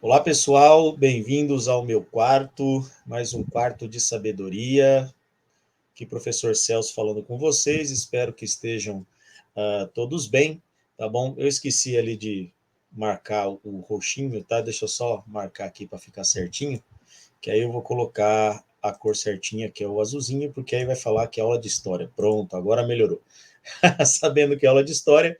Olá, pessoal, bem-vindos ao meu quarto, mais um quarto de sabedoria. Aqui, professor Celso falando com vocês, espero que estejam todos bem, tá bom? Eu esqueci ali de marcar o roxinho, tá? Deixa eu só marcar aqui para ficar certinho, que aí eu vou colocar a cor certinha, que é o azulzinho, porque aí vai falar que é aula de história. Pronto, agora melhorou. Sabendo que é aula de história,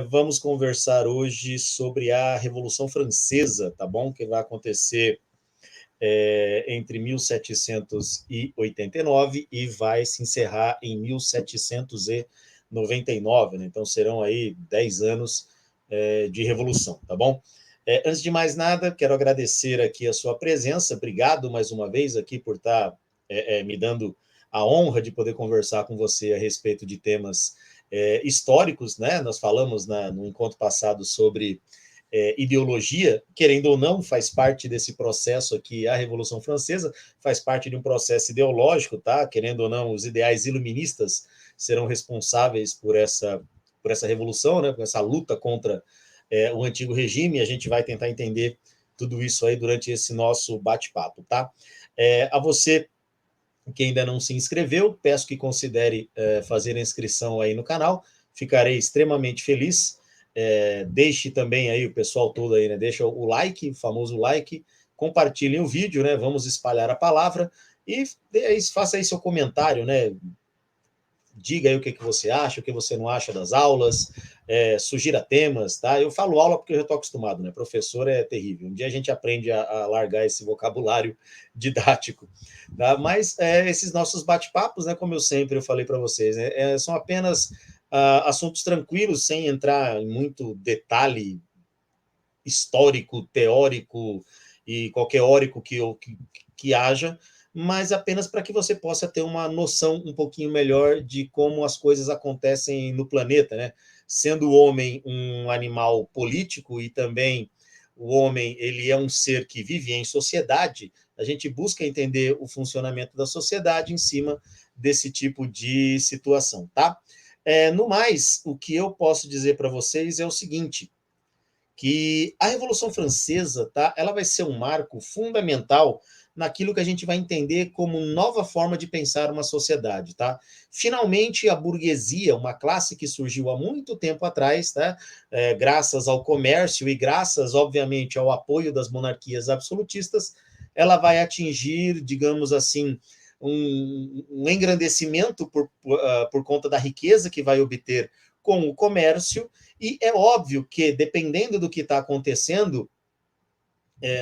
vamos conversar hoje sobre a Revolução Francesa, tá bom? Que vai acontecer entre 1789 e vai se encerrar em 1799, né? Então serão aí 10 anos de revolução, tá bom? Antes de mais nada, quero agradecer aqui a sua presença, obrigado mais uma vez aqui por estar me dando a honra de poder conversar com você a respeito de temas históricos, né? Nós falamos no encontro passado sobre ideologia, querendo ou não, faz parte desse processo aqui, a Revolução Francesa, faz parte de um processo ideológico, tá? Querendo ou não, os ideais iluministas serão responsáveis por essa revolução, né? Por essa luta contra o antigo regime. A gente vai tentar entender tudo isso aí durante esse nosso bate-papo, tá? A você que ainda não se inscreveu, peço que considere fazer a inscrição aí no canal, ficarei extremamente feliz. Deixe também aí o pessoal todo aí, né? Deixa o like, o famoso like, compartilhem o vídeo, né? Vamos espalhar a palavra e faça aí seu comentário, né? Diga aí o que você acha, o que você não acha das aulas, sugira temas, tá? Eu falo aula porque eu já estou acostumado, né? Professor é terrível. Um dia a gente aprende a largar esse vocabulário didático, tá? Mas esses nossos bate-papos, né? Como eu sempre falei para vocês, né, são apenas assuntos tranquilos, sem entrar em muito detalhe histórico, teórico e qualquer órico que haja, mas apenas para que você possa ter uma noção um pouquinho melhor de como as coisas acontecem no planeta, né? Sendo o homem um animal político e também o homem ele é um ser que vive em sociedade, a gente busca entender o funcionamento da sociedade em cima desse tipo de situação, tá? No mais, o que eu posso dizer para vocês é o seguinte, que a Revolução Francesa, tá, ela vai ser um marco fundamental naquilo que a gente vai entender como nova forma de pensar uma sociedade, tá? Finalmente, a burguesia, uma classe que surgiu há muito tempo atrás, tá? Graças ao comércio e graças, obviamente, ao apoio das monarquias absolutistas, ela vai atingir, digamos assim, um engrandecimento por conta da riqueza que vai obter com o comércio, e é óbvio que, dependendo do que está acontecendo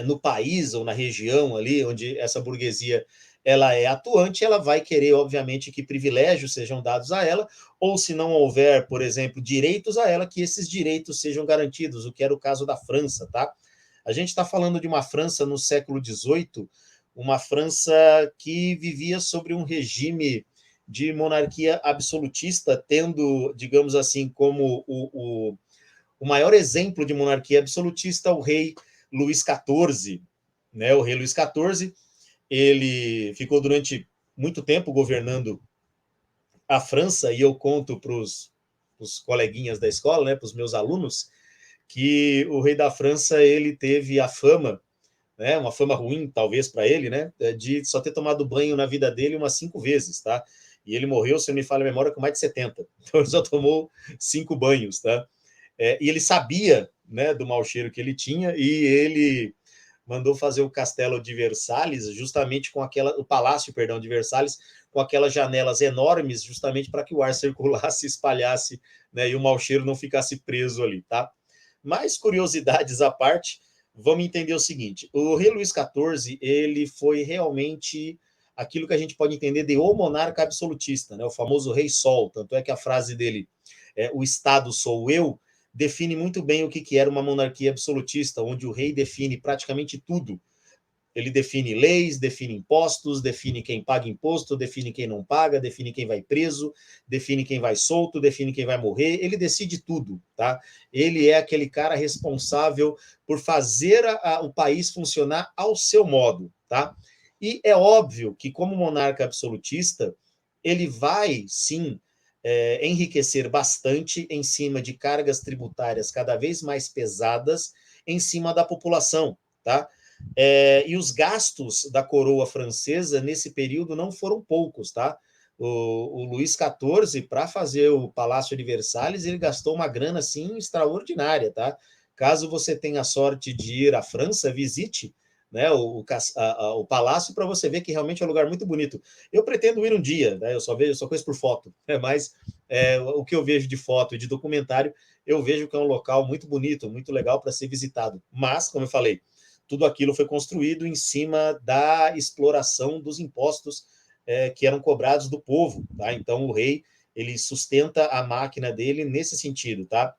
no país ou na região ali onde essa burguesia ela é atuante, ela vai querer, obviamente, que privilégios sejam dados a ela, ou se não houver, por exemplo, direitos a ela, que esses direitos sejam garantidos, o que era o caso da França, tá? A gente está falando de uma França no século XVIII, uma França que vivia sobre um regime de monarquia absolutista, tendo, digamos assim, como o maior exemplo de monarquia absolutista, o rei Luís XIV. Né? O rei Luís XIV, ele ficou durante muito tempo governando a França, e eu conto para os coleguinhas da escola, né, para os meus alunos, que o rei da França ele teve a fama, né, uma fama ruim talvez para ele, né, de só ter tomado banho na vida dele umas 5 vezes, tá? E ele morreu, se não me falha a memória, com mais de 70. Então ele só tomou 5 banhos, tá? E ele sabia, né, do mau cheiro que ele tinha, e ele mandou fazer o castelo de Versalhes, justamente com o palácio, perdão, de Versalhes, com aquelas janelas enormes, justamente para que o ar circulasse, espalhasse, né, e o mau cheiro não ficasse preso ali, tá? Mais curiosidades à parte, vamos entender o seguinte: o rei Luís XIV ele foi realmente aquilo que a gente pode entender de o monarca absolutista, né? O famoso rei Sol. Tanto é que a frase dele, o Estado sou eu, define muito bem o que era uma monarquia absolutista, onde o rei define praticamente tudo. Ele define leis, define impostos, define quem paga imposto, define quem não paga, define quem vai preso, define quem vai solto, define quem vai morrer. Ele decide tudo, tá? Ele é aquele cara responsável por fazer o país funcionar ao seu modo, tá? E é óbvio que, como monarca absolutista, ele vai, sim, enriquecer bastante em cima de cargas tributárias cada vez mais pesadas em cima da população, tá? E os gastos da coroa francesa nesse período não foram poucos, tá? O Luís XIV, para fazer o Palácio de Versalhes, ele gastou uma grana, assim, extraordinária, tá? Caso você tenha a sorte de ir à França, visite, né, o palácio para você ver que realmente é um lugar muito bonito. Eu pretendo ir um dia, né, eu só conheço por foto, né, mas o que eu vejo de foto e de documentário, eu vejo que é um local muito bonito, muito legal para ser visitado. Mas, como eu falei, tudo aquilo foi construído em cima da exploração dos impostos que eram cobrados do povo, tá? Então o rei ele sustenta a máquina dele nesse sentido, tá?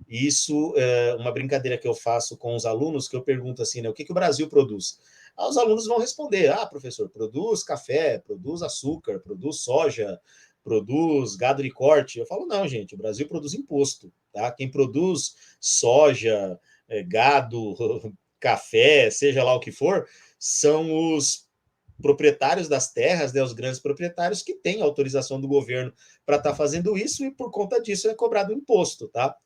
E isso é uma brincadeira que eu faço com os alunos, que eu pergunto assim, né, o que o Brasil produz? Os alunos vão responder, professor, produz café, produz açúcar, produz soja, produz gado de corte. Eu falo, não, gente, o Brasil produz imposto, tá? Quem produz soja, gado, café, seja lá o que for, são os proprietários das terras, né, os grandes proprietários que têm autorização do governo para estar fazendo isso e por conta disso é cobrado imposto, tá?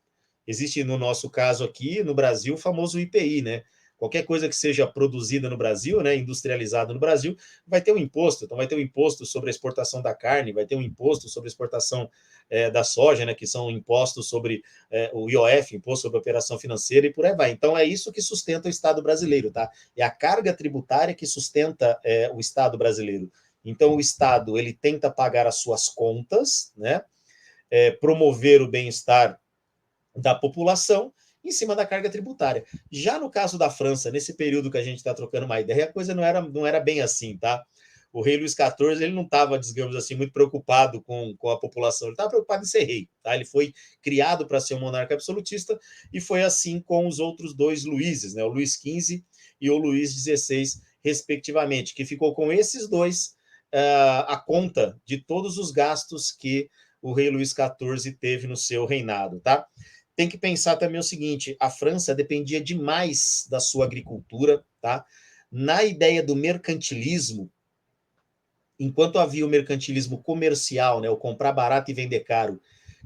Existe, no nosso caso aqui, no Brasil, o famoso IPI, né? Qualquer coisa que seja produzida no Brasil, né, industrializada no Brasil, vai ter um imposto. Então, vai ter um imposto sobre a exportação da carne, vai ter um imposto sobre a exportação da soja, né, que são impostos sobre o IOF, imposto sobre a operação financeira, e por aí vai. Então, é isso que sustenta o Estado brasileiro, tá? É a carga tributária que sustenta o Estado brasileiro. Então, o Estado, ele tenta pagar as suas contas, né, promover o bem-estar da população em cima da carga tributária. Já no caso da França, nesse período que a gente está trocando uma ideia, a coisa não era bem assim, tá? O rei Luís XIV ele não estava, digamos assim, muito preocupado com a população, ele estava preocupado em ser rei, tá? Ele foi criado para ser um monarca absolutista e foi assim com os outros dois Luíses, né? O Luís XV e o Luís XVI, respectivamente, que ficou com esses dois a conta de todos os gastos que o rei Luís XIV teve no seu reinado, tá? Tem que pensar também o seguinte: a França dependia demais da sua agricultura, tá? Na ideia do mercantilismo, enquanto havia o mercantilismo comercial, né, o comprar barato e vender caro,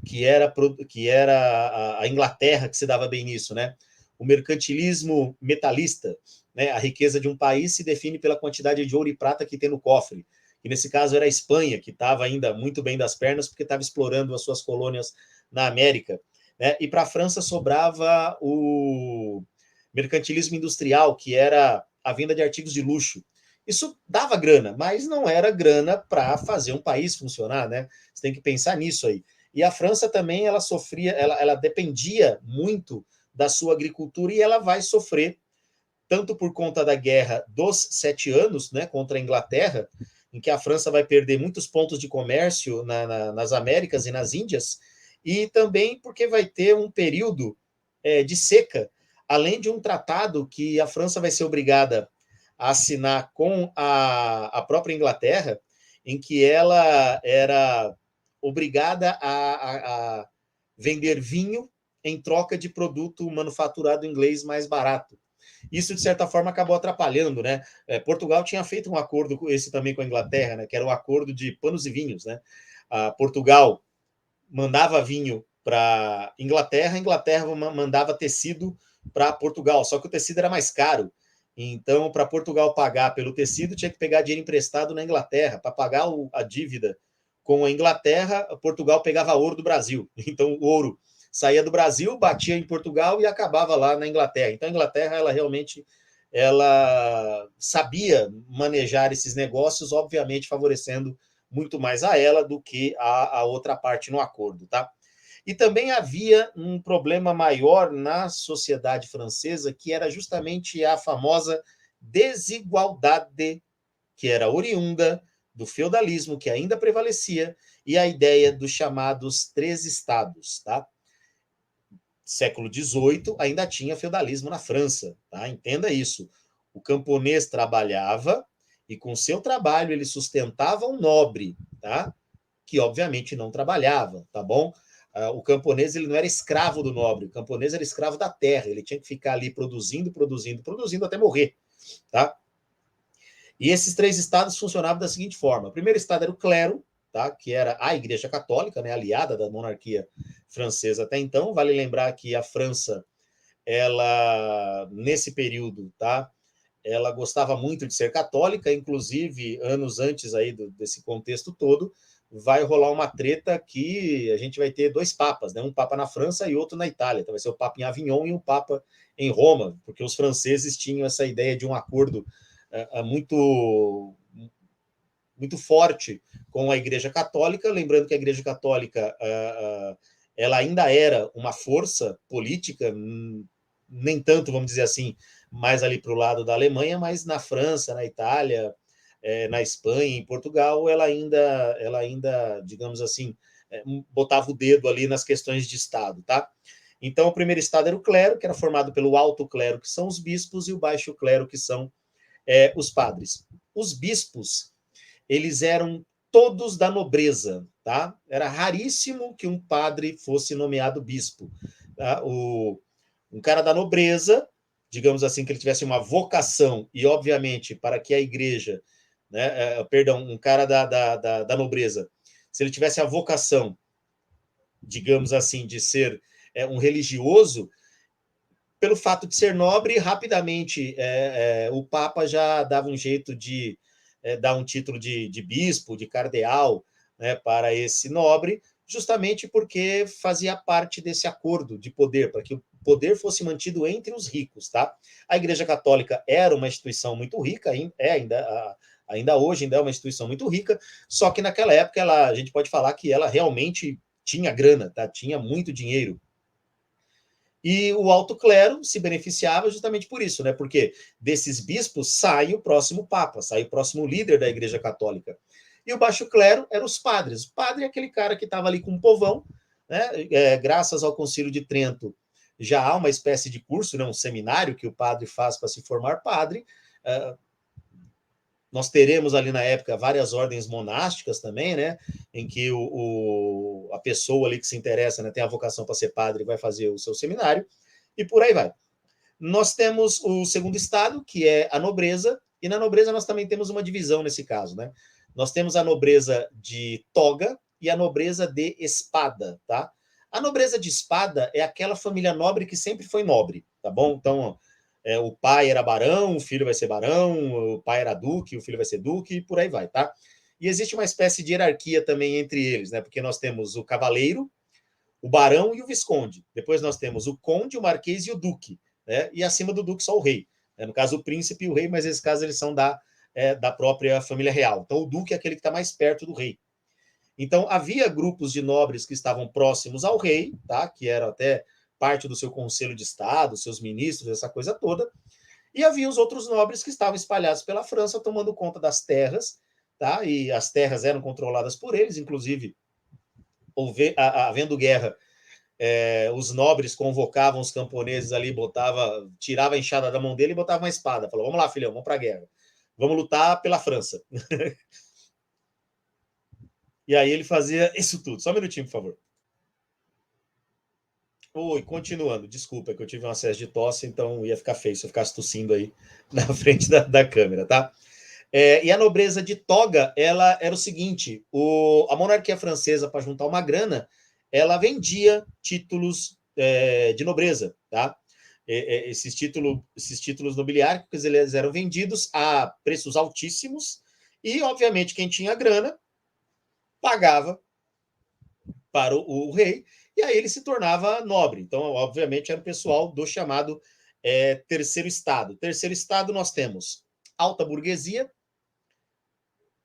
que era a Inglaterra que se dava bem nisso, né? O mercantilismo metalista, né? A riqueza de um país se define pela quantidade de ouro e prata que tem no cofre. E nesse caso era a Espanha, que estava ainda muito bem das pernas, porque estava explorando as suas colônias na América. Né? E para a França sobrava o mercantilismo industrial, que era a venda de artigos de luxo. Isso dava grana, mas não era grana para fazer um país funcionar, né? Você tem que pensar nisso aí. E a França também, ela sofria, ela dependia muito da sua agricultura e ela vai sofrer tanto por conta da Guerra dos 7 Anos, né, contra a Inglaterra, em que a França vai perder muitos pontos de comércio nas Américas e nas Índias, e também porque vai ter um período de seca, além de um tratado que a França vai ser obrigada a assinar com a própria Inglaterra, em que ela era obrigada a vender vinho em troca de produto manufaturado inglês mais barato. Isso, de certa forma, acabou atrapalhando, né? Portugal tinha feito um acordo esse também com a Inglaterra, né? Que era um acordo de panos e vinhos, né? Portugal mandava vinho para Inglaterra, a Inglaterra mandava tecido para Portugal, só que o tecido era mais caro. Então, para Portugal pagar pelo tecido, tinha que pegar dinheiro emprestado na Inglaterra. Para pagar a dívida com a Inglaterra, Portugal pegava ouro do Brasil. Então, o ouro saía do Brasil, batia em Portugal e acabava lá na Inglaterra. Então, a Inglaterra, ela realmente sabia manejar esses negócios, obviamente favorecendo muito mais a ela do que a outra parte no acordo, tá? E também havia um problema maior na sociedade francesa, que era justamente a famosa desigualdade, que era oriunda do feudalismo, que ainda prevalecia, e a ideia dos chamados três estados, tá? Século XVIII ainda tinha feudalismo na França, tá? Entenda isso. O camponês trabalhava e com seu trabalho ele sustentava um nobre, tá? Que obviamente não trabalhava, tá bom? O camponês ele não era escravo do nobre, o camponês era escravo da terra, ele tinha que ficar ali produzindo, produzindo, produzindo até morrer, tá? E esses três estados funcionavam da seguinte forma: o primeiro estado era o clero, tá? Que era a Igreja Católica, né? Aliada da monarquia francesa até então. Vale lembrar que a França, ela, nesse período, tá? Ela gostava muito de ser católica, inclusive, anos antes aí desse contexto todo, vai rolar uma treta que a gente vai ter dois papas, né? Um papa na França e outro na Itália. Então vai ser o papa em Avignon e um papa em Roma, porque os franceses tinham essa ideia de um acordo muito forte com a Igreja Católica, lembrando que a Igreja Católica ela ainda era uma força política, nem tanto, vamos dizer assim, mais ali para o lado da Alemanha, mas na França, na Itália, na Espanha, em Portugal, ela ainda, digamos assim, botava o dedo ali nas questões de Estado, tá? Então, o primeiro estado era o clero, que era formado pelo alto clero, que são os bispos, e o baixo clero, que são os padres. Os bispos, eles eram todos da nobreza, tá? Era raríssimo que um padre fosse nomeado bispo. Tá? Um cara da nobreza, digamos assim, que ele tivesse uma vocação, e obviamente para que a igreja, né, perdão, um cara da nobreza, se ele tivesse a vocação, digamos assim, de ser um religioso, pelo fato de ser nobre, rapidamente o Papa já dava um jeito de dar um título de bispo, de cardeal, né, para esse nobre, justamente porque fazia parte desse acordo de poder, para que o poder fosse mantido entre os ricos. Tá? A Igreja Católica era uma instituição muito rica, ainda hoje ainda é uma instituição muito rica, só que naquela época a gente pode falar que ela realmente tinha grana, tá? Tinha muito dinheiro. E o alto clero se beneficiava justamente por isso, né? Porque desses bispos sai o próximo papa, sai o próximo líder da Igreja Católica. E o baixo clero eram os padres. O padre é aquele cara que estava ali com um povão, né? Graças ao Concílio de Trento, já há uma espécie de curso, né? Um seminário que o padre faz para se formar padre. Nós teremos ali na época várias ordens monásticas também, né? Em que a pessoa ali que se interessa, né, tem a vocação para ser padre, vai fazer o seu seminário, e por aí vai. Nós temos o segundo estado, que é a nobreza, e na nobreza nós também temos uma divisão nesse caso, né? Nós temos a nobreza de toga e a nobreza de espada, tá? A nobreza de espada é aquela família nobre que sempre foi nobre, tá bom? Então, o pai era barão, o filho vai ser barão, o pai era duque, o filho vai ser duque, e por aí vai, tá? E existe uma espécie de hierarquia também entre eles, né? Porque nós temos o cavaleiro, o barão e o visconde. Depois nós temos o conde, o marquês e o duque, né? E acima do duque só o rei. No caso, o príncipe e o rei, mas nesse caso eles são da própria família real. Então, o duque é aquele que está mais perto do rei. Então, havia grupos de nobres que estavam próximos ao rei, tá? Que eram até parte do seu conselho de Estado, seus ministros, essa coisa toda. E havia os outros nobres que estavam espalhados pela França, tomando conta das terras, tá? E as terras eram controladas por eles, inclusive, havendo guerra, os nobres convocavam os camponeses ali, tirava a enxada da mão dele e botava uma espada. Falou: vamos lá, filhão, vamos para a guerra. Vamos lutar pela França. E aí ele fazia isso tudo. Só um minutinho, por favor. Oi, continuando, desculpa, que eu tive um acesso de tosse, então ia ficar feio se eu ficasse tossindo aí na frente da câmera, tá? E a nobreza de toga, ela era o seguinte: a monarquia francesa, para juntar uma grana, ela vendia títulos de nobreza, tá? Esses títulos nobiliárquicos, eles eram vendidos a preços altíssimos e, obviamente, quem tinha grana pagava para o rei, e aí ele se tornava nobre. Então, obviamente, era o pessoal do chamado terceiro estado. Terceiro estado nós temos alta burguesia,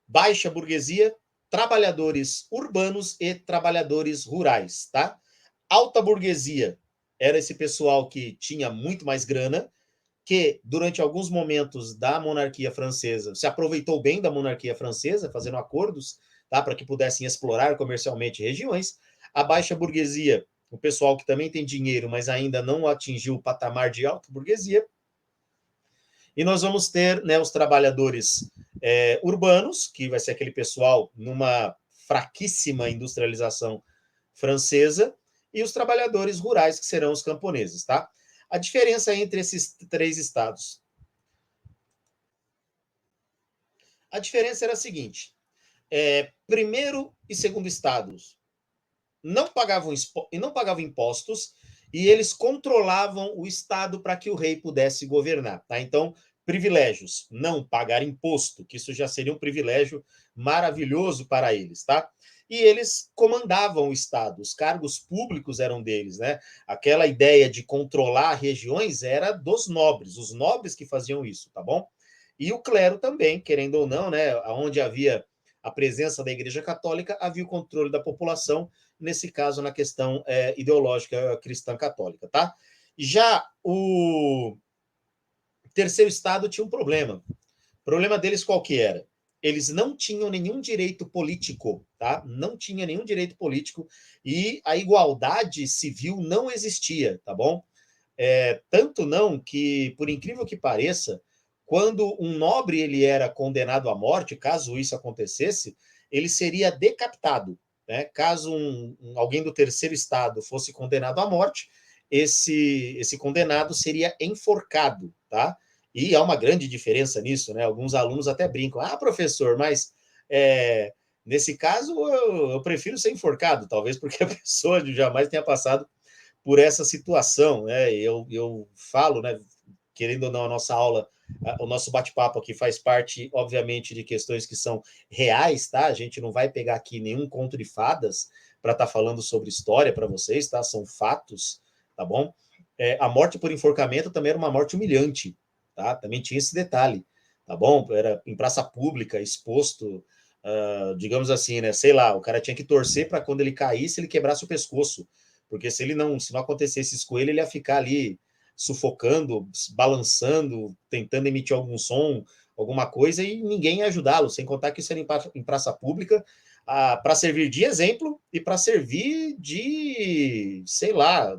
baixa burguesia, trabalhadores urbanos e trabalhadores rurais, tá? Alta burguesia era esse pessoal que tinha muito mais grana, que durante alguns momentos da monarquia francesa se aproveitou bem da monarquia francesa, fazendo acordos, tá, para que pudessem explorar comercialmente regiões. A baixa burguesia, o pessoal que também tem dinheiro, mas ainda não atingiu o patamar de alta burguesia. E nós vamos ter, né, os trabalhadores urbanos, que vai ser aquele pessoal numa fraquíssima industrialização francesa, e os trabalhadores rurais, que serão os camponeses, tá? A diferença entre esses três estados. A diferença era a seguinte: primeiro e segundo estados não pagavam impostos e eles controlavam o Estado para que o rei pudesse governar. Tá? Então, privilégios, não pagar imposto, que isso já seria um privilégio maravilhoso para eles. Tá? E eles comandavam o Estado, os cargos públicos eram deles. Né? Aquela ideia de controlar regiões era dos nobres, os nobres que faziam isso, tá bom? E o clero também, querendo ou não, né? Onde havia a presença da Igreja Católica, havia o controle da população, nesse caso, na questão ideológica cristã católica, tá? Já o terceiro estado tinha um problema. O problema deles qual que era? Eles não tinham nenhum direito político, tá? Não tinha nenhum direito político e a igualdade civil não existia, tá bom? Tanto não que, por incrível que pareça, quando um nobre ele era condenado à morte, caso isso acontecesse, ele seria decapitado. Né? Caso alguém do terceiro estado fosse condenado à morte, esse condenado seria enforcado, tá? E há uma grande diferença nisso, né? Alguns alunos até brincam, professor, mas nesse caso eu prefiro ser enforcado, talvez porque a pessoa jamais tenha passado por essa situação, né? Eu falo, né? Querendo ou não, a nossa aula, o nosso bate-papo aqui faz parte, obviamente, de questões que são reais, tá? A gente não vai pegar aqui nenhum conto de fadas para estar falando sobre história para vocês, tá? São fatos, tá bom? A morte por enforcamento também era uma morte humilhante, tá? Também tinha esse detalhe, tá bom? Era em praça pública, exposto, digamos assim, né? Sei lá, o cara tinha que torcer para quando ele caísse, ele quebrasse o pescoço, porque se não acontecesse isso com ele, ele ia ficar ali sufocando, balançando, tentando emitir algum som, alguma coisa, e ninguém ia ajudá-lo, sem contar que isso era em praça pública, para servir de exemplo e para servir de, sei lá,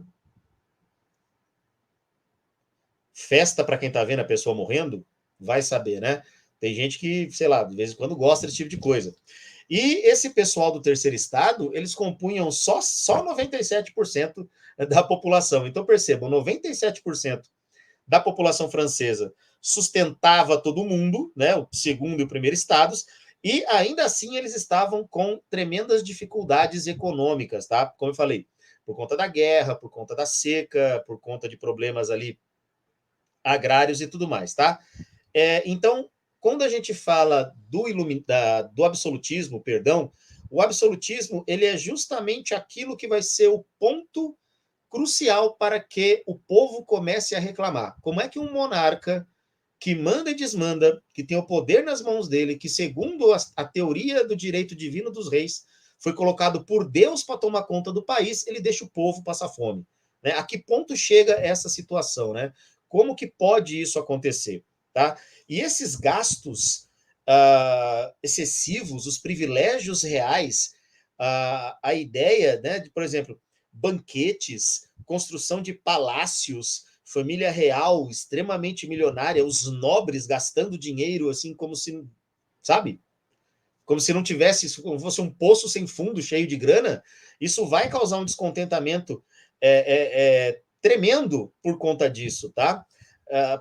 festa para quem está vendo a pessoa morrendo, vai saber, né? Tem gente que, sei lá, de vez em quando gosta desse tipo de coisa. E esse pessoal do terceiro estado, eles compunham só 97% da população. Então, percebam, 97% da população francesa sustentava todo mundo, né, o segundo e o primeiro estados, e ainda assim eles estavam com tremendas dificuldades econômicas, tá? Como eu falei, por conta da guerra, por conta da seca, por conta de problemas ali agrários e tudo mais, tá? Então, quando a gente fala do absolutismo, perdão, o absolutismo ele é justamente aquilo que vai ser o ponto crucial para que o povo comece a reclamar. Como é que um monarca que manda e desmanda, que tem o poder nas mãos dele, que segundo a teoria do direito divino dos reis, foi colocado por Deus para tomar conta do país, ele deixa o povo passar fome. Né? A que ponto chega essa situação? Né? Como que pode isso acontecer? Tá? E esses gastos excessivos, os privilégios reais, a ideia, né, de, por exemplo, banquetes, construção de palácios, família real extremamente milionária, os nobres gastando dinheiro assim como se, sabe? Como se não tivesse, como fosse um poço sem fundo, cheio de grana, isso vai causar um descontentamento tremendo por conta disso, tá?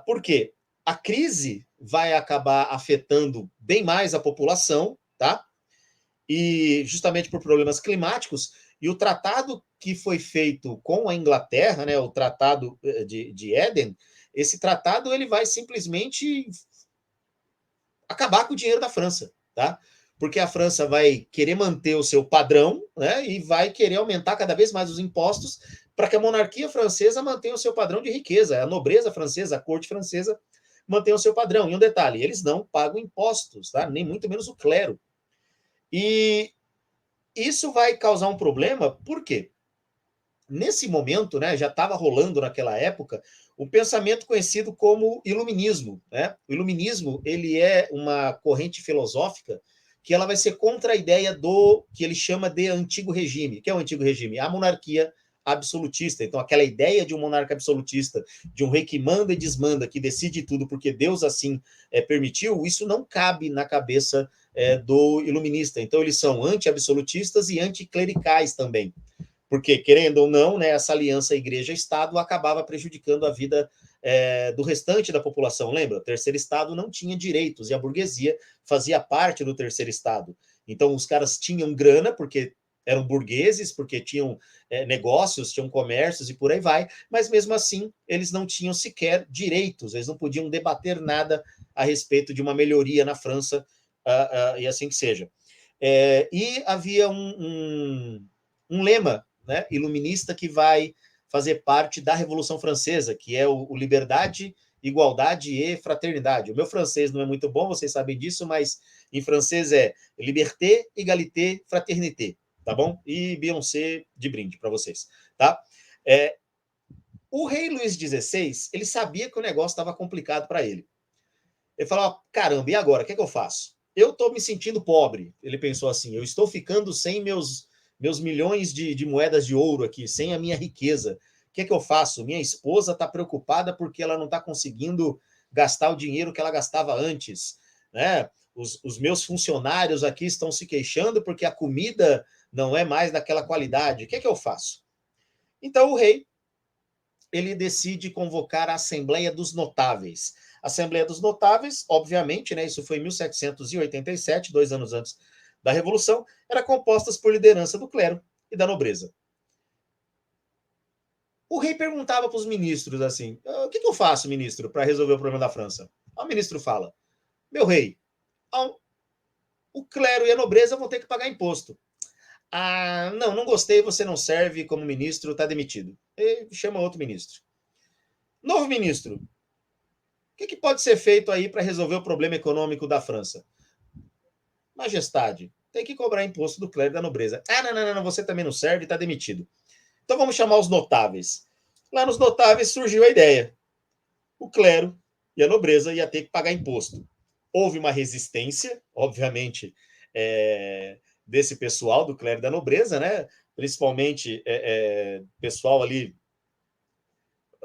Por quê? A crise vai acabar afetando bem mais a população, tá? E justamente por problemas climáticos, e o tratado que foi feito com a Inglaterra, né, o tratado de Éden, esse tratado ele vai simplesmente acabar com o dinheiro da França, tá? Porque a França vai querer manter o seu padrão, né, e vai querer aumentar cada vez mais os impostos para que a monarquia francesa mantenha o seu padrão de riqueza, a nobreza francesa, a corte francesa mantenha o seu padrão. E um detalhe, eles não pagam impostos, tá? Nem muito menos o clero. E isso vai causar um problema, por quê? Nesse momento, né, já estava rolando naquela época o pensamento conhecido como iluminismo. Né? O iluminismo ele é uma corrente filosófica que ela vai ser contra a ideia do que ele chama de antigo regime. O que é o antigo regime? A monarquia absolutista. Então, aquela ideia de um monarca absolutista, de um rei que manda e desmanda, que decide tudo porque Deus assim permitiu, isso não cabe na cabeça do iluminista. Então, eles são anti-absolutistas e anticlericais também. Porque, querendo ou não, né, essa aliança igreja-estado acabava prejudicando a vida do restante da população. Lembra? O terceiro estado não tinha direitos e a burguesia fazia parte do terceiro estado. Então, os caras tinham grana, porque eram burgueses, porque tinham negócios, tinham comércios e por aí vai, mas mesmo assim, eles não tinham sequer direitos, eles não podiam debater nada a respeito de uma melhoria na França, e assim que seja. E havia um lema, né, iluminista, que vai fazer parte da Revolução Francesa, que é o liberdade, igualdade e fraternidade. O meu francês não é muito bom, vocês sabem disso, mas em francês é liberté, égalité, fraternité, tá bom? E Beyoncé de brinde para vocês, tá? O rei Luís XVI, ele sabia que o negócio estava complicado para ele. Ele falou, caramba, e agora? O que é que eu faço? Eu estou me sentindo pobre. Ele pensou assim, eu estou ficando sem meus milhões de moedas de ouro aqui, sem a minha riqueza. O que é que eu faço? Minha esposa está preocupada porque ela não está conseguindo gastar o dinheiro que ela gastava antes, né? Os meus funcionários aqui estão se queixando porque a comida não é mais daquela qualidade. O que é que eu faço? Então o rei, ele decide convocar a Assembleia dos Notáveis. A Assembleia dos Notáveis, obviamente, né, isso foi em 1787, 2 anos antes da Revolução, era composta por liderança do clero e da nobreza. O rei perguntava para os ministros assim, o que eu faço, ministro, para resolver o problema da França? O ministro fala, meu rei, o clero e a nobreza vão ter que pagar imposto. Ah, não gostei, você não serve como ministro, está demitido. E chama outro ministro. Novo ministro, o que pode ser feito aí para resolver o problema econômico da França? Majestade, tem que cobrar imposto do clero e da nobreza. Ah, não, você também não serve, está demitido. Então vamos chamar os notáveis. Lá nos notáveis surgiu a ideia. O clero e a nobreza ia ter que pagar imposto. Houve uma resistência, obviamente, desse pessoal do clero e da nobreza, né? Principalmente pessoal ali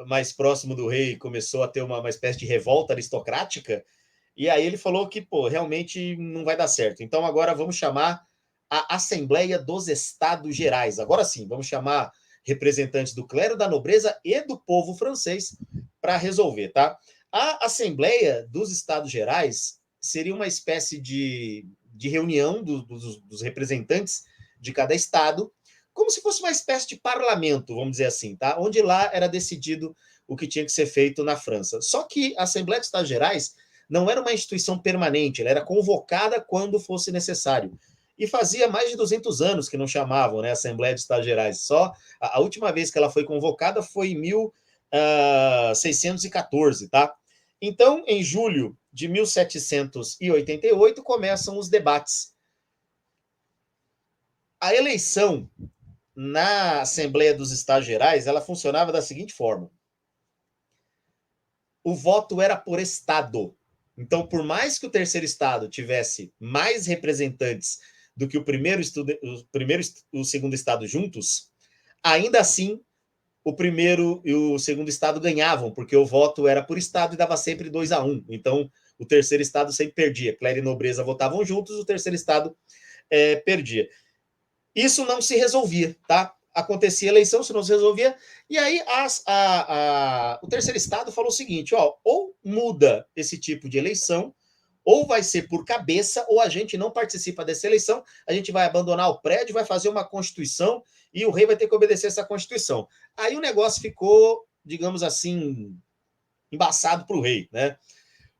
mais próximo do rei começou a ter uma espécie de revolta aristocrática, e aí ele falou que, pô, realmente não vai dar certo. Então agora vamos chamar a Assembleia dos Estados Gerais. Agora sim, vamos chamar representantes do clero, da nobreza e do povo francês para resolver, tá? A Assembleia dos Estados Gerais seria uma espécie de reunião dos representantes de cada estado, como se fosse uma espécie de parlamento, vamos dizer assim, tá? Onde lá era decidido o que tinha que ser feito na França. Só que a Assembleia dos Estados Gerais não era uma instituição permanente, ela era convocada quando fosse necessário. E fazia mais de 200 anos que não chamavam, né, Assembleia dos Estados Gerais. Só a última vez que ela foi convocada foi em 1614, tá? Então, em julho de 1788, começam os debates. A eleição na Assembleia dos Estados Gerais, ela funcionava da seguinte forma. O voto era por estado. Então, por mais que o terceiro estado tivesse mais representantes do que o o segundo estado juntos, ainda assim o primeiro e o segundo estado ganhavam, porque o voto era por estado e dava sempre 2-1. Então, o terceiro estado sempre perdia. Clero e nobreza votavam juntos, o terceiro estado perdia. Isso não se resolvia, tá? Acontecia a eleição, isso não se resolvia, e aí o terceiro estado falou o seguinte, ó, ou muda esse tipo de eleição, ou vai ser por cabeça, ou a gente não participa dessa eleição, a gente vai abandonar o prédio, vai fazer uma constituição, e o rei vai ter que obedecer essa constituição. Aí o negócio ficou, digamos assim, embaçado para o rei, né?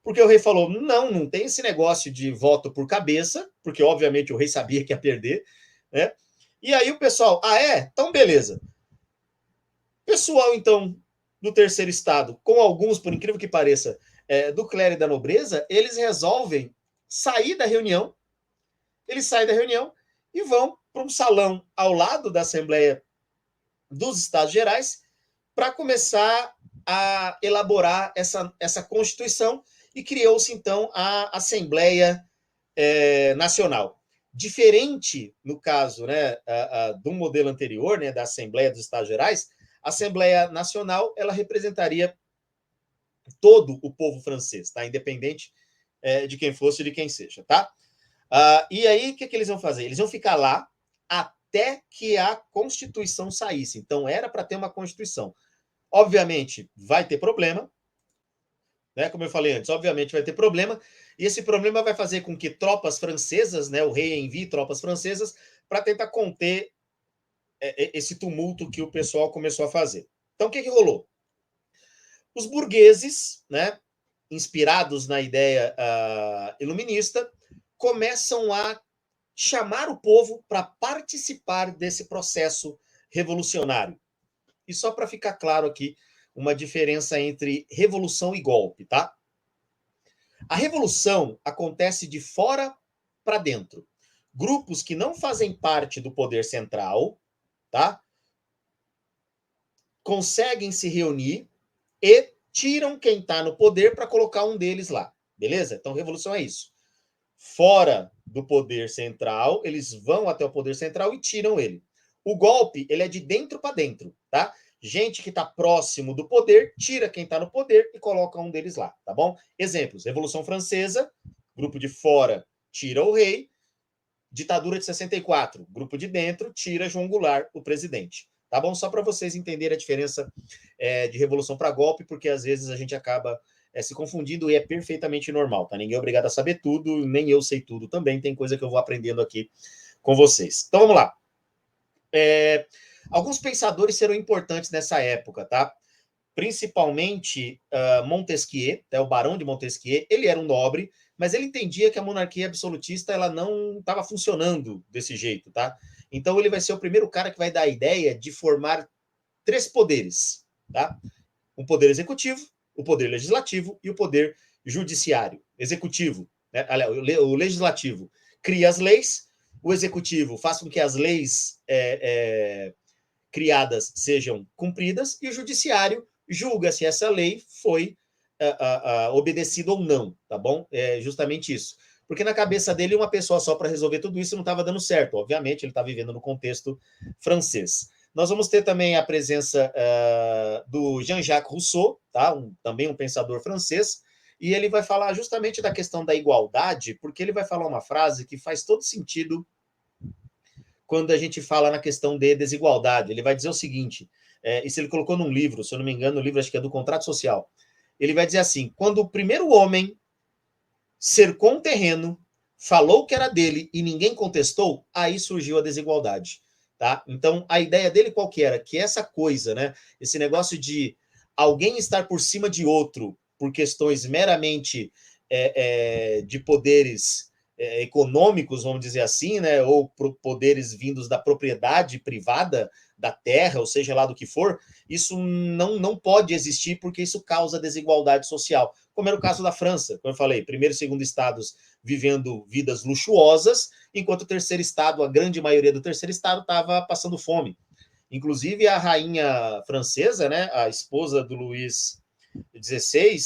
Porque o rei falou, não tem esse negócio de voto por cabeça, porque obviamente o rei sabia que ia perder, né? E aí o pessoal, então beleza. Pessoal, então, do terceiro estado, com alguns, por incrível que pareça, do clero e da nobreza, eles resolvem sair da reunião, eles saem da reunião e vão para um salão ao lado da Assembleia dos Estados Gerais para começar a elaborar essa Constituição, e criou-se, então, a Assembleia Nacional. Diferente, no caso, né, do modelo anterior, né, da Assembleia dos Estados Gerais, a Assembleia Nacional ela representaria todo o povo francês, tá? Independente de quem fosse e de quem seja, tá? E aí, o que eles vão fazer? Eles vão ficar lá até que a Constituição saísse. Então, era para ter uma Constituição. Obviamente, vai ter problema, né? Como eu falei antes, obviamente vai ter problema, e esse problema vai fazer com que tropas francesas, né, o rei envie tropas francesas para tentar conter esse tumulto que o pessoal começou a fazer. Então, o que rolou? Os burgueses, né, inspirados na ideia iluminista, começam a chamar o povo para participar desse processo revolucionário. E só para ficar claro aqui, uma diferença entre revolução e golpe, tá? A revolução acontece de fora para dentro. Grupos que não fazem parte do poder central, tá? Conseguem se reunir e tiram quem está no poder para colocar um deles lá. Beleza? Então, revolução é isso. Fora do poder central, eles vão até o poder central e tiram ele. O golpe, ele é de dentro para dentro, tá? Gente que está próximo do poder, tira quem está no poder e coloca um deles lá, tá bom? Exemplos: Revolução Francesa, grupo de fora tira o rei. Ditadura de 64, grupo de dentro tira João Goulart, o presidente. Tá bom? Só para vocês entenderem a diferença de revolução para golpe, porque às vezes a gente acaba se confundindo e é perfeitamente normal, tá? Ninguém é obrigado a saber tudo, nem eu sei tudo também, tem coisa que eu vou aprendendo aqui com vocês. Então vamos lá. Alguns pensadores serão importantes nessa época, tá? Principalmente Montesquieu, o Barão de Montesquieu. Ele era um nobre, mas ele entendia que a monarquia absolutista ela não estava funcionando desse jeito, tá? Então ele vai ser o primeiro cara que vai dar a ideia de formar três poderes, tá? Um poder executivo, o poder legislativo e o poder judiciário. Executivo, né? O legislativo cria as leis, o executivo faz com que as leis criadas sejam cumpridas e o judiciário julga se essa lei foi obedecida ou não, tá bom? É justamente isso. Porque na cabeça dele, uma pessoa só para resolver tudo isso não estava dando certo. Obviamente, ele está vivendo no contexto francês. Nós vamos ter também a presença do Jean-Jacques Rousseau, tá? Também um pensador francês, e ele vai falar justamente da questão da igualdade, porque ele vai falar uma frase que faz todo sentido quando a gente fala na questão de desigualdade. Ele vai dizer o seguinte, isso ele colocou num livro, se eu não me engano, o livro acho que é do Contrato Social. Ele vai dizer assim, quando o primeiro homem cercou um terreno, falou que era dele e ninguém contestou, aí surgiu a desigualdade. Tá? Então, a ideia dele qual que era? Que essa coisa, né, esse negócio de alguém estar por cima de outro por questões meramente de poderes econômicos, vamos dizer assim, né, ou poderes vindos da propriedade privada da terra, ou seja lá do que for, isso não pode existir porque isso causa desigualdade social. Como era o caso da França, como eu falei, primeiro e segundo estados vivendo vidas luxuosas, enquanto o terceiro estado, a grande maioria do terceiro estado, estava passando fome. Inclusive, a rainha francesa, né, a esposa do Luís XVI,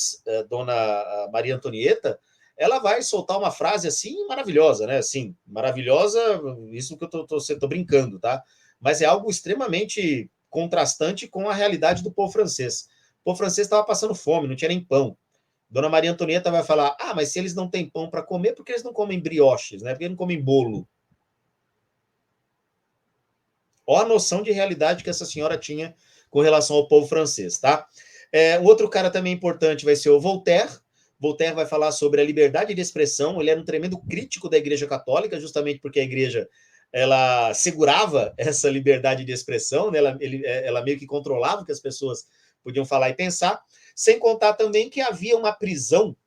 dona Maria Antonieta, ela vai soltar uma frase assim maravilhosa, né? Assim, maravilhosa, isso que eu tô brincando, tá? Mas é algo extremamente contrastante com a realidade do povo francês. O povo francês estava passando fome, não tinha nem pão. Dona Maria Antonieta vai falar: ah, mas se eles não têm pão para comer, por que eles não comem brioches, né? Por que eles não comem bolo? Olha a noção de realidade que essa senhora tinha com relação ao povo francês, tá? O outro cara também importante vai ser o Voltaire. Voltaire vai falar sobre a liberdade de expressão. Ele era um tremendo crítico da Igreja Católica, justamente porque a Igreja ela segurava essa liberdade de expressão, né? Ela meio que controlava o que as pessoas podiam falar e pensar, sem contar também que havia uma prisão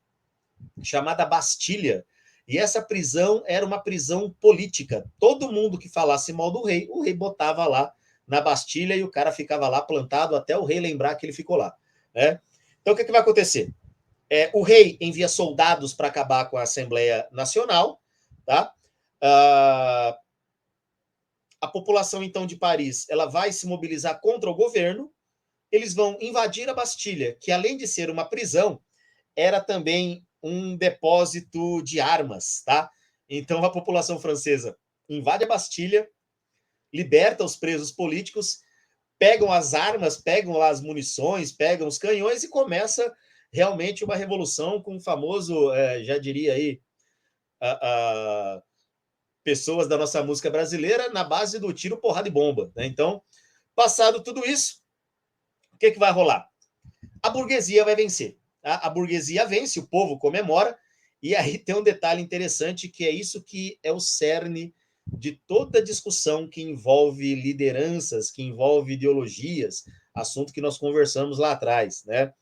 chamada Bastilha, e essa prisão era uma prisão política. Todo mundo que falasse mal do rei, o rei botava lá na Bastilha e o cara ficava lá plantado até o rei lembrar que ele ficou lá. Né? Então, o que vai acontecer? O rei envia soldados para acabar com a Assembleia Nacional, tá? A população, então, de Paris, ela vai se mobilizar contra o governo, eles vão invadir a Bastilha, que além de ser uma prisão, era também um depósito de armas, tá? Então a população francesa invade a Bastilha, liberta os presos políticos, pegam as armas, pegam lá as munições, pegam os canhões e começa realmente uma revolução com o famoso, já diria aí, pessoas da nossa música brasileira na base do tiro, porrada e bomba. Né? Então, passado tudo isso, o que vai rolar? A burguesia vai vencer. a burguesia vence, o povo comemora, e aí tem um detalhe interessante que é isso que é o cerne de toda discussão que envolve lideranças, que envolve ideologias, assunto que nós conversamos lá atrás, né?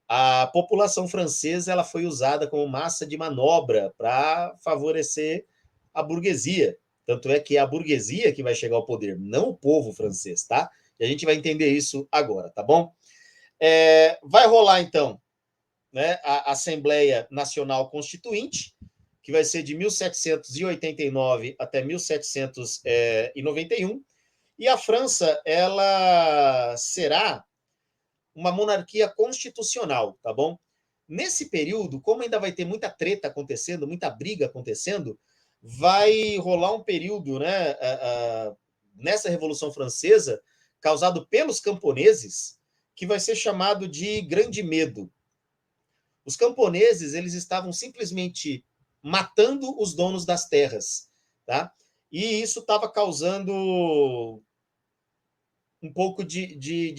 A população francesa ela foi usada como massa de manobra para favorecer a burguesia. Tanto é que é a burguesia que vai chegar ao poder, não o povo francês, tá? E a gente vai entender isso agora, tá bom? Vai rolar, então, né, a Assembleia Nacional Constituinte, que vai ser de 1789 até 1791, e a França ela será uma monarquia constitucional, tá bom? Nesse período, como ainda vai ter muita treta acontecendo, muita briga acontecendo, vai rolar um período, né, nessa Revolução Francesa, causado pelos camponeses, que vai ser chamado de Grande Medo. Os camponeses eles estavam simplesmente matando os donos das terras, tá? E isso estava causando um pouco de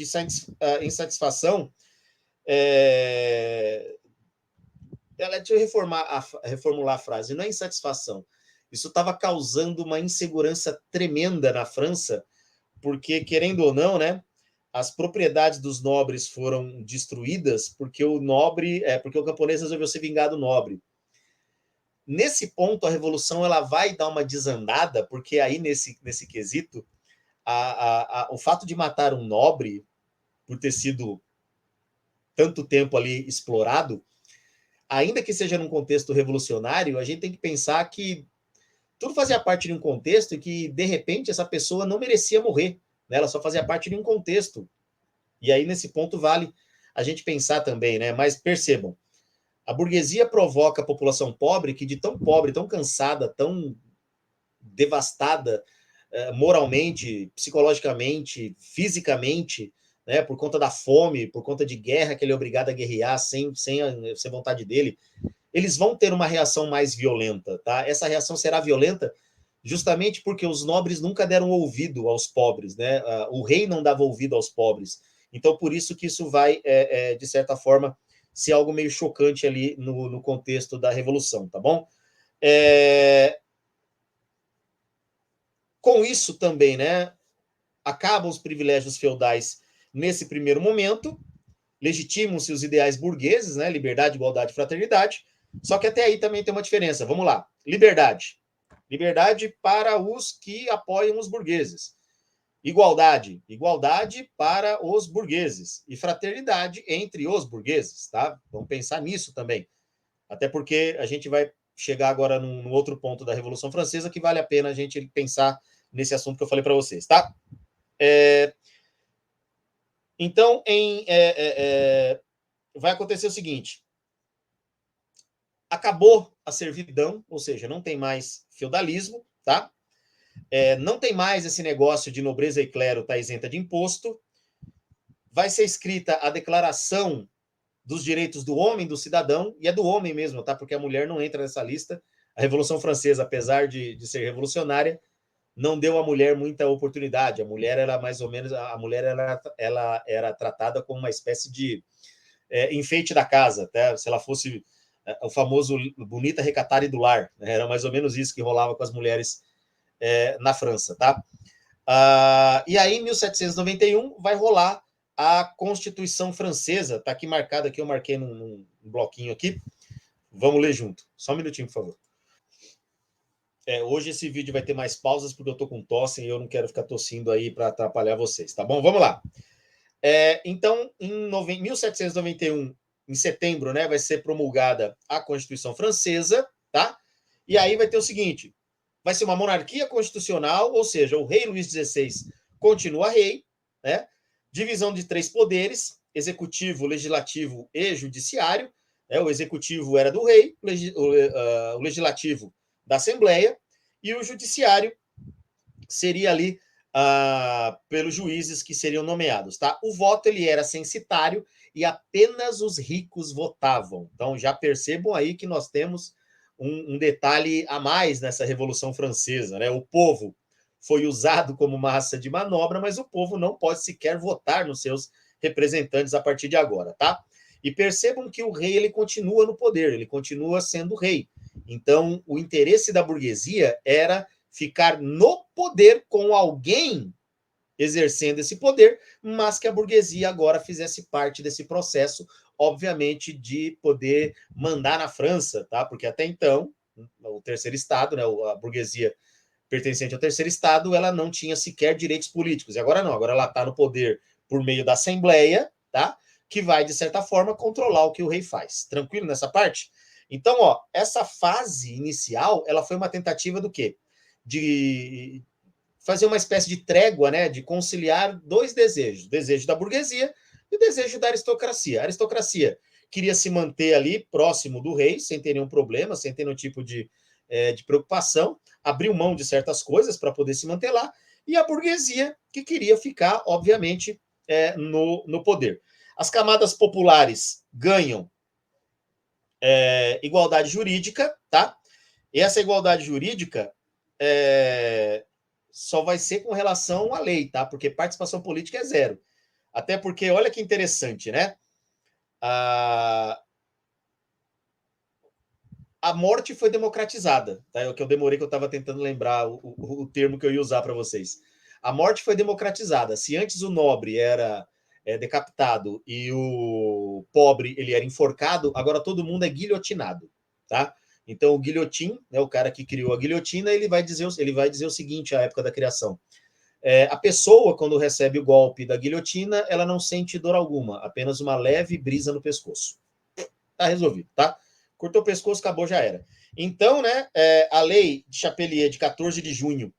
insatisfação. Deixa eu reformular a frase. Não é insatisfação. Isso estava causando uma insegurança tremenda na França, porque, querendo ou não, né, as propriedades dos nobres foram destruídas porque porque o camponês resolveu se vingar do nobre. Nesse ponto, a revolução ela vai dar uma desandada, porque aí nesse quesito, o fato de matar um nobre por ter sido tanto tempo ali explorado, ainda que seja num contexto revolucionário, a gente tem que pensar que tudo fazia parte de um contexto e que, de repente, essa pessoa não merecia morrer, né? Ela só fazia parte de um contexto. E aí, nesse ponto, vale a gente pensar também, né? Mas percebam, a burguesia provoca a população pobre que, de tão pobre, tão cansada, tão devastada moralmente, psicologicamente, fisicamente, né, por conta da fome, por conta de guerra que ele é obrigado a guerrear sem vontade dele, eles vão ter uma reação mais violenta, tá? Essa reação será violenta justamente porque os nobres nunca deram ouvido aos pobres, né? O rei não dava ouvido aos pobres. Então, por isso que isso vai, de certa forma, ser algo meio chocante ali no contexto da Revolução, tá bom? Com isso também, né, acabam os privilégios feudais nesse primeiro momento, legitimam-se os ideais burgueses, né, liberdade, igualdade, fraternidade, só que até aí também tem uma diferença. Vamos lá. Liberdade. Liberdade para os que apoiam os burgueses. Igualdade. Igualdade para os burgueses. E fraternidade entre os burgueses, tá? Vamos pensar nisso também. Até porque a gente vai chegar agora num outro ponto da Revolução Francesa que vale a pena a gente pensar nesse assunto que eu falei para vocês, tá? Então, vai acontecer o seguinte: acabou a servidão, ou seja, não tem mais feudalismo, tá? Não tem mais esse negócio de nobreza e clero tá isenta de imposto. Vai ser escrita a declaração dos direitos do homem, do cidadão, e é do homem mesmo, tá? Porque a mulher não entra nessa lista. A Revolução Francesa, apesar de ser revolucionária, não deu à mulher muita oportunidade. A mulher era mais ou menos, a mulher ela era tratada como uma espécie de enfeite da casa, tá? Se ela fosse o famoso bonita, recatada e do lar, né? Era mais ou menos isso que rolava com as mulheres na França, tá? E aí, em 1791, vai rolar a Constituição Francesa, tá aqui marcado, aqui eu marquei num bloquinho aqui. Vamos ler junto. Só um minutinho, por favor. Hoje esse vídeo vai ter mais pausas porque eu tô com tosse e eu não quero ficar tossindo aí para atrapalhar vocês, tá bom? Vamos lá. Então, em 1791, em setembro, né, vai ser promulgada a Constituição Francesa, tá? E aí vai ter o seguinte: vai ser uma monarquia constitucional, ou seja, o rei Luís XVI continua rei, né? Divisão de 3 poderes: executivo, legislativo e judiciário. O executivo era do rei, o legislativo da Assembleia, e o judiciário seria ali pelos juízes que seriam nomeados, tá? O voto ele era censitário e apenas os ricos votavam. Então já percebam aí que nós temos um detalhe a mais nessa Revolução Francesa, né? O povo foi usado como massa de manobra, mas o povo não pode sequer votar nos seus representantes a partir de agora, tá? E percebam que o rei ele continua no poder, ele continua sendo rei. Então, o interesse da burguesia era ficar no poder com alguém exercendo esse poder, mas que a burguesia agora fizesse parte desse processo, obviamente, de poder mandar na França, tá? Porque até então, o terceiro estado, né, a burguesia pertencente ao terceiro estado, ela não tinha sequer direitos políticos. E agora não, agora ela está no poder por meio da Assembleia, tá? Que vai, de certa forma, controlar o que o rei faz. Tranquilo nessa parte? Então, ó, essa fase inicial, ela foi uma tentativa do quê? De fazer uma espécie de trégua, né, de conciliar dois desejos, o desejo da burguesia e o desejo da aristocracia. A aristocracia queria se manter ali próximo do rei, sem ter nenhum problema, sem ter nenhum tipo de preocupação, abriu mão de certas coisas para poder se manter lá, e a burguesia que queria ficar, obviamente, no poder. As camadas populares ganham igualdade jurídica, tá? E essa igualdade jurídica só vai ser com relação à lei, tá? Porque participação política é zero. Até porque, olha que interessante, né? A morte foi democratizada, tá? É o que eu demorei, que eu estava tentando lembrar o termo que eu ia usar para vocês. A morte foi democratizada. Se antes o nobre era decapitado e o pobre ele era enforcado, agora todo mundo é guilhotinado, tá? Então o guilhotim, né, o cara que criou a guilhotina, ele vai dizer o seguinte à época da criação. A pessoa, quando recebe o golpe da guilhotina, ela não sente dor alguma, apenas uma leve brisa no pescoço. Tá resolvido, tá? Cortou o pescoço, acabou, já era. Então, né, a lei de Chapelier, de 14 de junho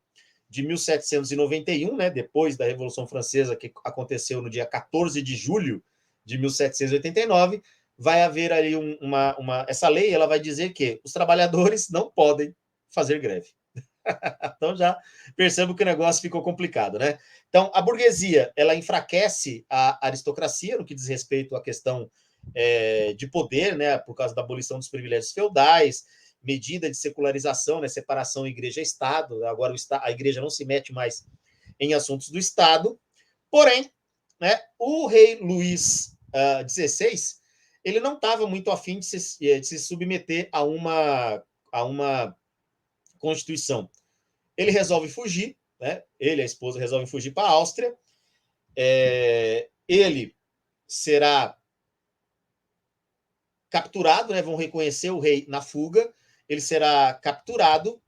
de 1791, né, depois da Revolução Francesa, que aconteceu no dia 14 de julho de 1789, vai haver ali essa lei, ela vai dizer que os trabalhadores não podem fazer greve. Então já percebo que o negócio ficou complicado, né? Então, a burguesia, ela enfraquece a aristocracia no que diz respeito à questão de poder, né? Por causa da abolição dos privilégios feudais, medida de secularização, né? Separação igreja-estado. Agora a igreja não se mete mais em assuntos do Estado. Porém, né, o rei Luís XVI, ele não estava muito afim de se submeter a uma constituição. Ele resolve fugir, né? Ele e a esposa resolvem fugir para a Áustria. Ele será capturado, né? Vão reconhecer o rei na fuga. Ele será capturado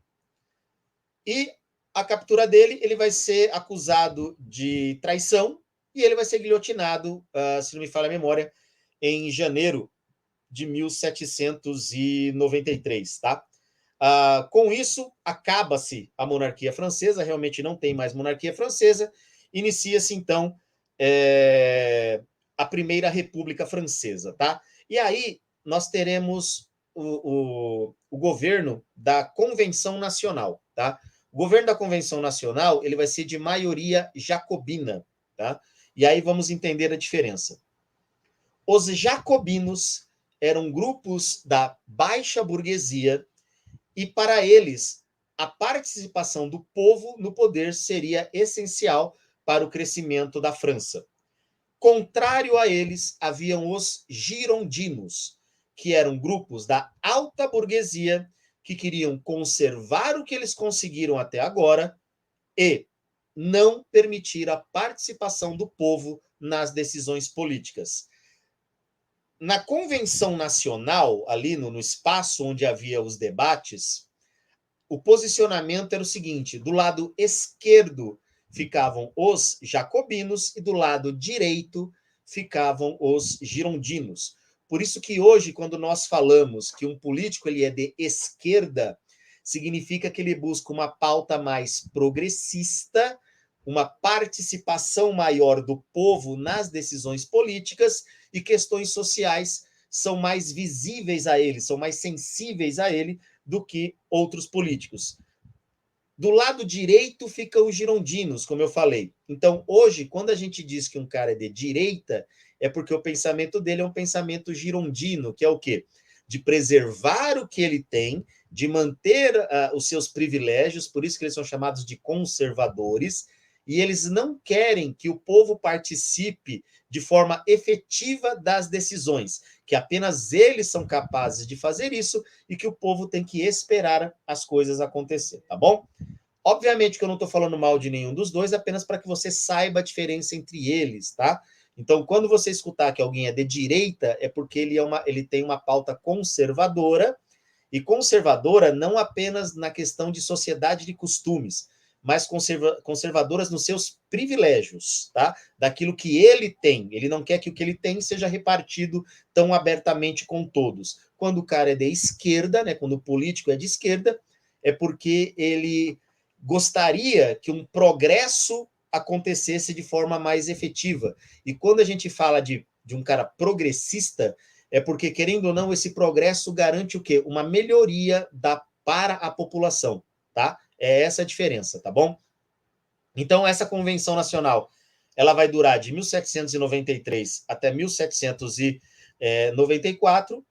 e a captura dele, ele vai ser acusado de traição e ele vai ser guilhotinado, se não me falha a memória, em janeiro de 1793, tá? Com isso, acaba-se a monarquia francesa, realmente não tem mais monarquia francesa, inicia-se, então, a Primeira República Francesa, tá? E aí nós teremos o governo da Convenção Nacional, tá? O governo da Convenção Nacional, ele vai ser de maioria jacobina, tá? E aí vamos entender a diferença. Os jacobinos eram grupos da baixa burguesia e, para eles, a participação do povo no poder seria essencial para o crescimento da França. Contrário a eles, haviam os girondinos, que eram grupos da alta burguesia que queriam conservar o que eles conseguiram até agora e não permitir a participação do povo nas decisões políticas. Na Convenção Nacional, ali no espaço onde havia os debates, o posicionamento era o seguinte: do lado esquerdo ficavam os jacobinos e do lado direito ficavam os girondinos. Por isso que hoje, quando nós falamos que um político ele é de esquerda, significa que ele busca uma pauta mais progressista, uma participação maior do povo nas decisões políticas e questões sociais são mais visíveis a ele, são mais sensíveis a ele do que outros políticos. Do lado direito ficam os girondinos, como eu falei. Então, hoje, quando a gente diz que um cara é de direita, é porque o pensamento dele é um pensamento girondino, que é o quê? De preservar o que ele tem, de manter os seus privilégios, por isso que eles são chamados de conservadores, e eles não querem que o povo participe de forma efetiva das decisões, que apenas eles são capazes de fazer isso e que o povo tem que esperar as coisas acontecer, tá bom? Obviamente que eu não estou falando mal de nenhum dos dois, apenas para que você saiba a diferença entre eles, tá? Então, quando você escutar que alguém é de direita, é porque ele tem uma pauta conservadora, e conservadora não apenas na questão de sociedade de costumes, mas conservadoras nos seus privilégios, tá? Daquilo que ele tem. Ele não quer que o que ele tem seja repartido tão abertamente com todos. Quando o cara é de esquerda, né, quando o político é de esquerda, é porque ele gostaria que um progresso acontecesse de forma mais efetiva. E quando a gente fala de um cara progressista, é porque, querendo ou não, esse progresso garante o quê? Uma melhoria para a população, tá? É essa a diferença, tá bom? Então, essa convenção nacional, ela vai durar de 1793 até 1794,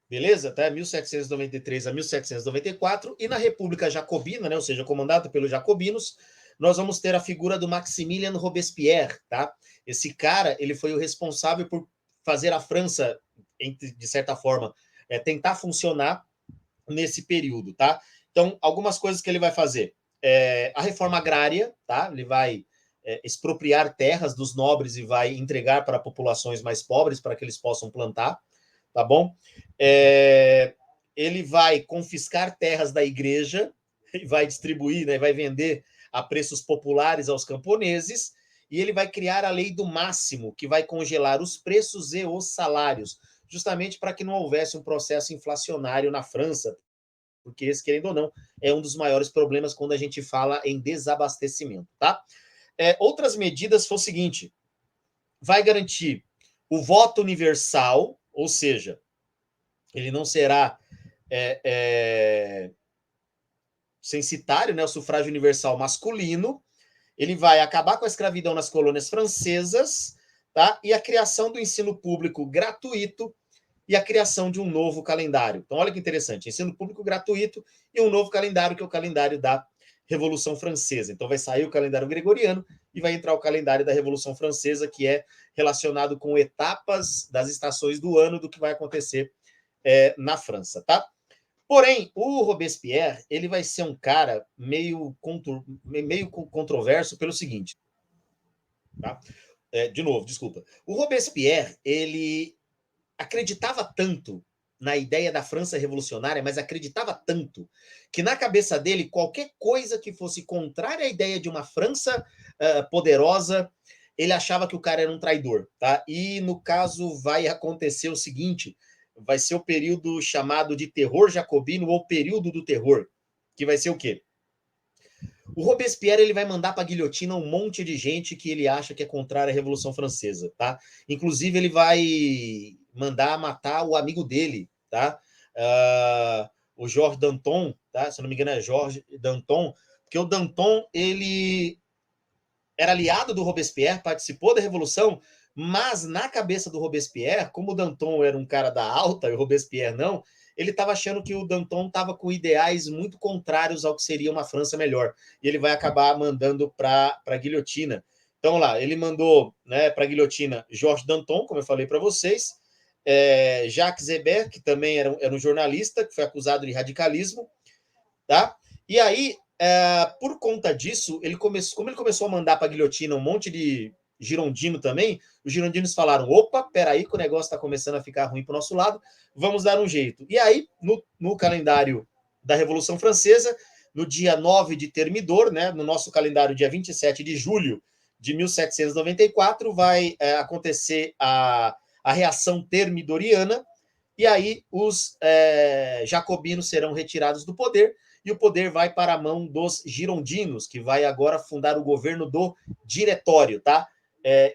beleza? Até 1793 a 1794, e na República Jacobina, né, ou seja, comandada pelos jacobinos, nós vamos ter a figura do Maximilien Robespierre, tá? Esse cara, ele foi o responsável por fazer a França, de certa forma, tentar funcionar nesse período, tá? Então, algumas coisas que ele vai fazer. A reforma agrária, tá? Ele vai expropriar terras dos nobres e vai entregar para populações mais pobres para que eles possam plantar, tá bom? Ele vai confiscar terras da igreja e vai distribuir, né, vai vender a preços populares aos camponeses, e ele vai criar a lei do máximo, que vai congelar os preços e os salários, justamente para que não houvesse um processo inflacionário na França, porque esse, querendo ou não, é um dos maiores problemas quando a gente fala em desabastecimento, tá? Outras medidas foi o seguinte: vai garantir o voto universal, ou seja, ele não será censitário, né, o sufrágio universal masculino. Ele vai acabar com a escravidão nas colônias francesas, tá? E a criação do ensino público gratuito e a criação de um novo calendário. Então, olha que interessante: ensino público gratuito e um novo calendário, que é o calendário da Revolução Francesa. Então, vai sair o calendário gregoriano e vai entrar o calendário da Revolução Francesa, que é relacionado com etapas das estações do ano do que vai acontecer na França, tá? Porém, o Robespierre, ele vai ser um cara meio controverso pelo seguinte, tá? De novo, desculpa. O Robespierre, ele acreditava tanto na ideia da França revolucionária, mas acreditava tanto que na cabeça dele, qualquer coisa que fosse contrária à ideia de uma França poderosa, ele achava que o cara era um traidor, tá? E no caso vai acontecer o seguinte: vai ser o período chamado de terror jacobino, ou período do terror, que vai ser o quê? O Robespierre, ele vai mandar para a guilhotina um monte de gente que ele acha que é contrária à Revolução Francesa, tá? Inclusive, ele vai mandar matar o amigo dele, tá? O Georges Danton, tá? Se eu não me engano é Georges Danton, porque o Danton, ele era aliado do Robespierre, participou da Revolução, mas na cabeça do Robespierre, como o Danton era um cara da alta e o Robespierre não, ele estava achando que o Danton estava com ideais muito contrários ao que seria uma França melhor. E ele vai acabar mandando para a guilhotina. Então, lá, ele mandou, né, para a guilhotina Georges Danton, como eu falei para vocês, Jacques Hébert, que também era um jornalista, que foi acusado de radicalismo, tá? E aí, por conta disso, como ele começou a mandar para a guilhotina um monte de girondino também, os girondinos falaram: opa, peraí, que o negócio está começando a ficar ruim para o nosso lado, vamos dar um jeito. E aí, no calendário da Revolução Francesa, no dia 9 de Termidor, né, no nosso calendário, dia 27 de julho de 1794, vai acontecer a reação termidoriana, e aí os jacobinos serão retirados do poder, e o poder vai para a mão dos girondinos, que vai agora fundar o governo do diretório, tá?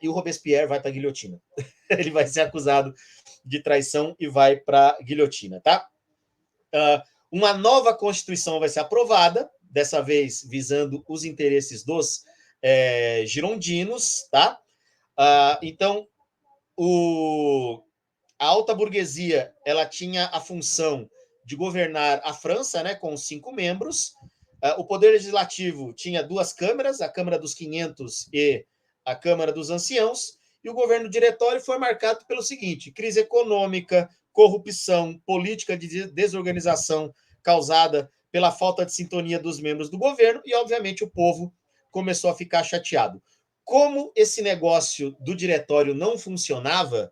E o Robespierre vai para a guilhotina. Ele vai ser acusado de traição e vai para a guilhotina, tá? Uma nova Constituição vai ser aprovada, dessa vez visando os interesses dos girondinos, tá? Então, a alta burguesia, ela tinha a função de governar a França, né, com 5 membros. O Poder Legislativo tinha duas câmaras, a Câmara dos 500 e a Câmara dos Anciãos, e o governo diretório foi marcado pelo seguinte: crise econômica, corrupção, política de desorganização causada pela falta de sintonia dos membros do governo, e, obviamente, o povo começou a ficar chateado. Como esse negócio do diretório não funcionava,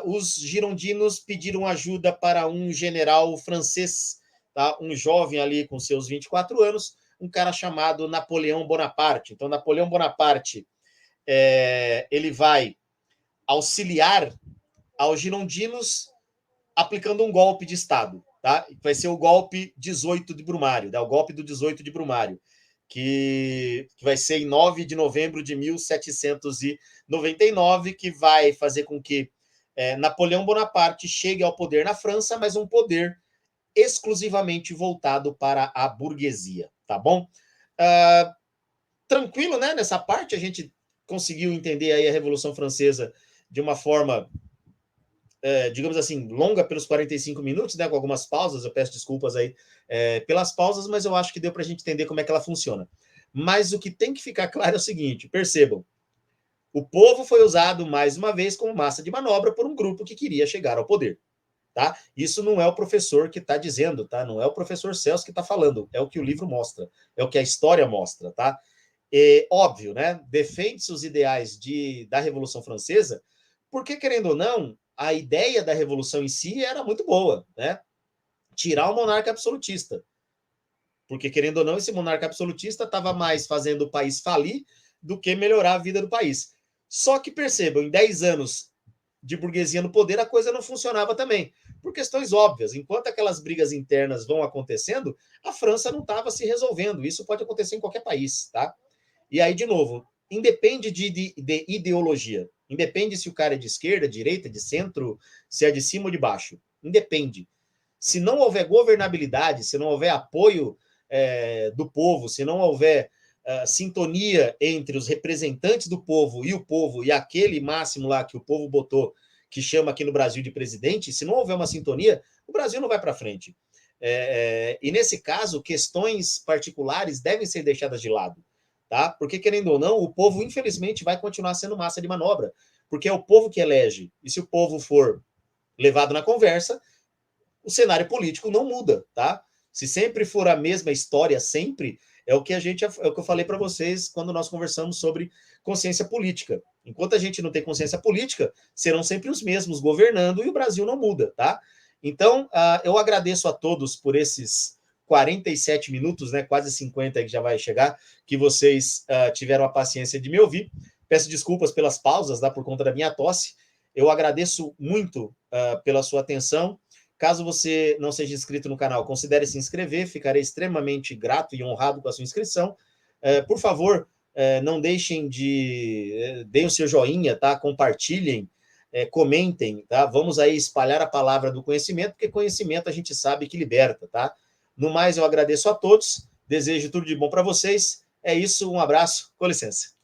os girondinos pediram ajuda para um general francês, tá? Um jovem ali com seus 24 anos, um cara chamado Napoleão Bonaparte. Então, Napoleão Bonaparte ele vai auxiliar aos girondinos aplicando um golpe de Estado. Tá? Vai ser o golpe 18 de Brumário, tá? O golpe do 18 de Brumário, que vai ser em 9 de novembro de 1799, que vai fazer com que Napoleão Bonaparte chegue ao poder na França, mas um poder exclusivamente voltado para a burguesia, tá bom? Tranquilo, né? Nessa parte a gente conseguiu entender aí a Revolução Francesa de uma forma, digamos assim, longa pelos 45 minutos, né? Com algumas pausas, eu peço desculpas aí pelas pausas, mas eu acho que deu para a gente entender como é que ela funciona. Mas o que tem que ficar claro é o seguinte, percebam, o povo foi usado mais uma vez como massa de manobra por um grupo que queria chegar ao poder. Tá? Isso não é o professor que está dizendo, tá? Não é o professor Celso que está falando, é o que o livro mostra, é o que a história mostra, tá? Óbvio, né? Defende-se os ideais da Revolução Francesa, porque, querendo ou não, a ideia da Revolução em si era muito boa, né? Tirar o monarca absolutista. Porque, querendo ou não, esse monarca absolutista estava mais fazendo o país falir do que melhorar a vida do país. Só que percebam, em 10 anos de burguesia no poder, a coisa não funcionava também. Por questões óbvias. Enquanto aquelas brigas internas vão acontecendo, a França não estava se resolvendo. Isso pode acontecer em qualquer país, tá? E aí, de novo, independe de ideologia. Independe se o cara é de esquerda, direita, de centro, se é de cima ou de baixo. Independe. Se não houver governabilidade, se não houver apoio do povo, se não houver sintonia entre os representantes do povo e aquele máximo lá que o povo botou, que chama aqui no Brasil de presidente, se não houver uma sintonia, o Brasil não vai para frente. E nesse caso, questões particulares devem ser deixadas de lado, tá? Porque, querendo ou não, o povo, infelizmente, vai continuar sendo massa de manobra, porque é o povo que elege. E se o povo for levado na conversa, o cenário político não muda, tá? Se sempre for a mesma história, sempre, é o que eu falei para vocês quando nós conversamos sobre consciência política. Enquanto a gente não tem consciência política, serão sempre os mesmos governando e o Brasil não muda, tá? Então, eu agradeço a todos por esses 47 minutos, né, quase 50 que já vai chegar, que vocês tiveram a paciência de me ouvir. Peço desculpas pelas pausas, tá, por conta da minha tosse. Eu agradeço muito pela sua atenção. Caso você não seja inscrito no canal, considere se inscrever, ficarei extremamente grato e honrado com a sua inscrição. Por favor, não deixem deem o seu joinha, tá? Compartilhem, comentem, tá? Vamos aí espalhar a palavra do conhecimento, porque conhecimento a gente sabe que liberta, tá? No mais, eu agradeço a todos, desejo tudo de bom para vocês. É isso, um abraço, com licença.